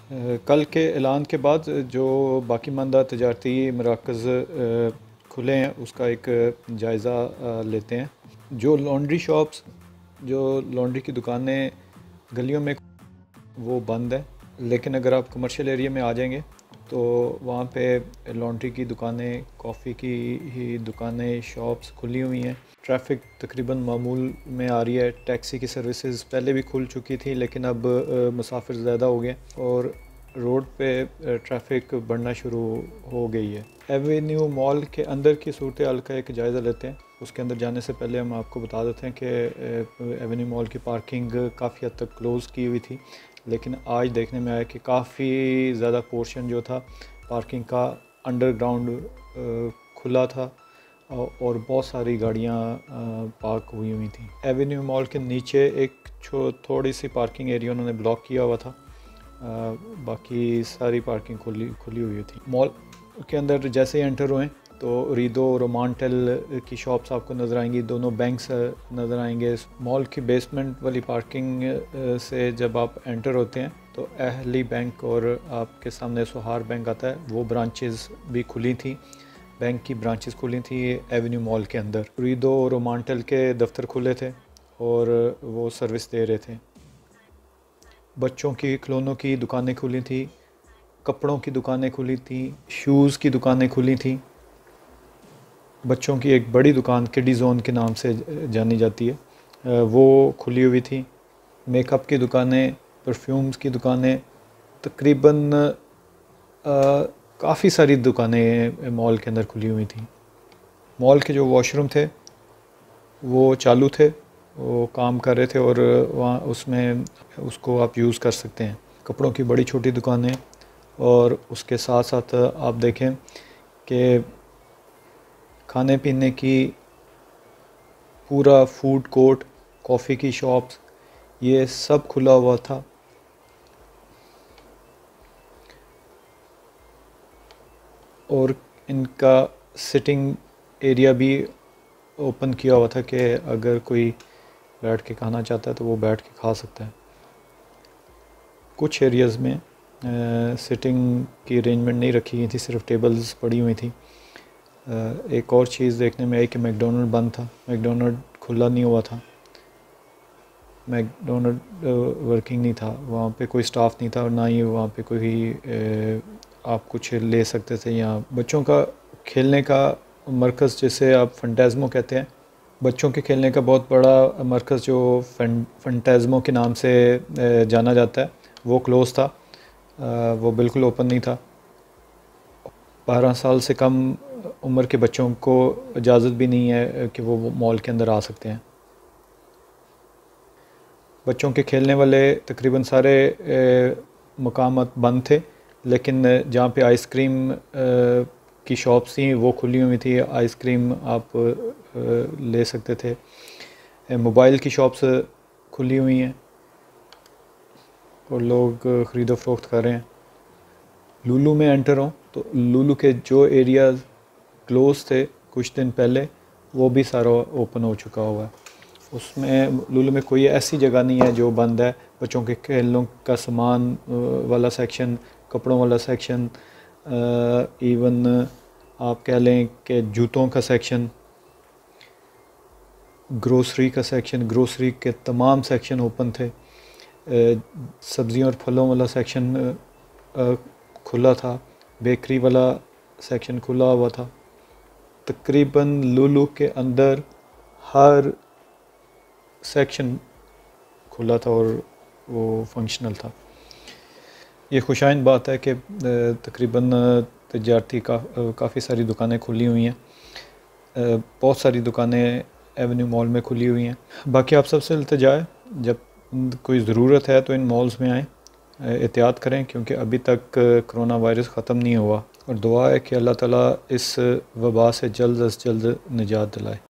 कल के ऐलान के बाद जो बाकी मानदा तजारती मराकज़ खुले हैं उसका एक जायज़ा लेते हैं। जो लॉन्ड्री शॉप्स, जो लॉन्ड्री की दुकानें गलियों में वो बंद है, लेकिन अगर आप कमर्शियल एरिया में आ जाएंगे तो वहाँ पे लॉन्ड्री की दुकानें, कॉफ़ी की ही दुकानें, शॉप्स खुली हुई हैं। ट्रैफिक तकरीबन मामूल में आ रही है। टैक्सी की सर्विसेज पहले भी खुल चुकी थी, लेकिन अब मुसाफिर ज़्यादा हो गए और रोड पे ट्रैफिक बढ़ना शुरू हो गई है। एवेन्यू मॉल के अंदर की सूरत हाल का एक जायज़ा लेते हैं। उसके अंदर जाने से पहले हम आपको बता देते हैं कि एवेन्यू मॉल की पार्किंग काफ़ी हद तक क्लोज़ की हुई थी, लेकिन आज देखने में आया कि काफ़ी ज़्यादा पोर्शन जो था पार्किंग का अंडरग्राउंड खुला था और बहुत सारी गाड़ियाँ पार्क हुई थी। एवेन्यू मॉल के नीचे एक थोड़ी सी पार्किंग एरिया उन्होंने ब्लॉक किया हुआ था, बाकी सारी पार्किंग खुली हुई थी। मॉल के अंदर जैसे ही एंटर हुए तो रीदो रोमांटेल की शॉप्स आपको नज़र आएंगी, दोनों बैंक्स नज़र आएंगे। मॉल की बेसमेंट वाली पार्किंग से जब आप एंटर होते हैं तो अहली बैंक और आपके सामने सोहार बैंक आता है, वो ब्रांचेस भी खुली थी, बैंक की ब्रांचेस खुली थी एवेन्यू मॉल के अंदर। रीदो रोमांटेल के दफ्तर खुले थे और वो सर्विस दे रहे थे। बच्चों की खिलौनों की दुकानें खुली थी, कपड़ों की दुकानें खुली थी, शूज़ की दुकानें खुली थी। बच्चों की एक बड़ी दुकान किडी जोन के नाम से जानी जाती है, वो खुली हुई थी। मेकअप की दुकानें, परफ्यूम्स की दुकानें, तकरीबन काफ़ी सारी दुकानें मॉल के अंदर खुली हुई थी। मॉल के जो वॉशरूम थे वो चालू थे, वो काम कर रहे थे और वहाँ उसमें उसको आप यूज़ कर सकते हैं। कपड़ों की बड़ी छोटी दुकानें और उसके साथ साथ आप देखें कि खाने पीने की पूरा फूड कोर्ट, कॉफ़ी की शॉप्स, ये सब खुला हुआ था। और इनका सिटिंग एरिया भी ओपन किया हुआ था कि अगर कोई बैठ के खाना चाहता है तो वो बैठ के खा सकता है। कुछ एरियाज़ में सिटिंग की अरेंजमेंट नहीं रखी गई थी, सिर्फ टेबल्स पड़ी हुई थी। एक और चीज़ देखने में आई कि मैकडोनल्ड बंद था, मैकडोनल्ड खुला नहीं हुआ था, मैकडोनल्ड वर्किंग नहीं था, वहाँ पे कोई स्टाफ नहीं था और ना ही वहाँ पे कोई आप कुछ ले सकते थे। यहाँ बच्चों का खेलने का मरकज़, जिसे आप फंटेज़मो कहते हैं, बच्चों के खेलने का बहुत बड़ा मरकज़ जो फंटेज़मो के नाम से जाना जाता है, वो क्लोज़ था, वो बिल्कुल ओपन नहीं था। 12 साल से कम उम्र के बच्चों को इजाज़त भी नहीं है कि वो मॉल के अंदर आ सकते हैं। बच्चों के खेलने वाले तकरीबन सारे मकामात बंद थे, लेकिन जहाँ पे आइसक्रीम की शॉप्स थी वो खुली हुई थी, आइसक्रीम आप ले सकते थे। मोबाइल की शॉप्स खुली हुई हैं और लोग ख़रीदो फरोख्त कर रहे हैं। लुलु में एंटर हों तो लुलु के जो एरियाज़ क्लोज़ थे कुछ दिन पहले, वो भी सारा ओपन हो चुका हुआ है। उसमें लुलु में कोई ऐसी जगह नहीं है जो बंद है। बच्चों के खेलों का सामान वाला सेक्शन, कपड़ों वाला सेक्शन, इवन आप कह लें कि जूतों का सेक्शन, ग्रोसरी का सेक्शन, ग्रोसरी के तमाम सेक्शन ओपन थे। सब्ज़ियों और फलों वाला सेक्शन खुला था, बेकरी वाला सेक्शन खुला हुआ था। तकरीबन लुलु के अंदर हर सेक्शन खुला था और वो फंक्शनल था। ये खुशाइन बात है कि तकरीबन तजारती काफ़ी सारी दुकानें खुली हुई हैं, बहुत सारी दुकानें एवेन्यू मॉल में खुली हुई हैं। बाकी आप सबसे इल्तिजा है, जब कोई ज़रूरत है तो इन मॉल्स में आएँ, एहतियात करें, क्योंकि अभी तक कोरोना वायरस ख़त्म नहीं हुआ। और दुआ है कि अल्लाह ताला इस वबा से जल्द अज़ जल्द निजात दिलाए।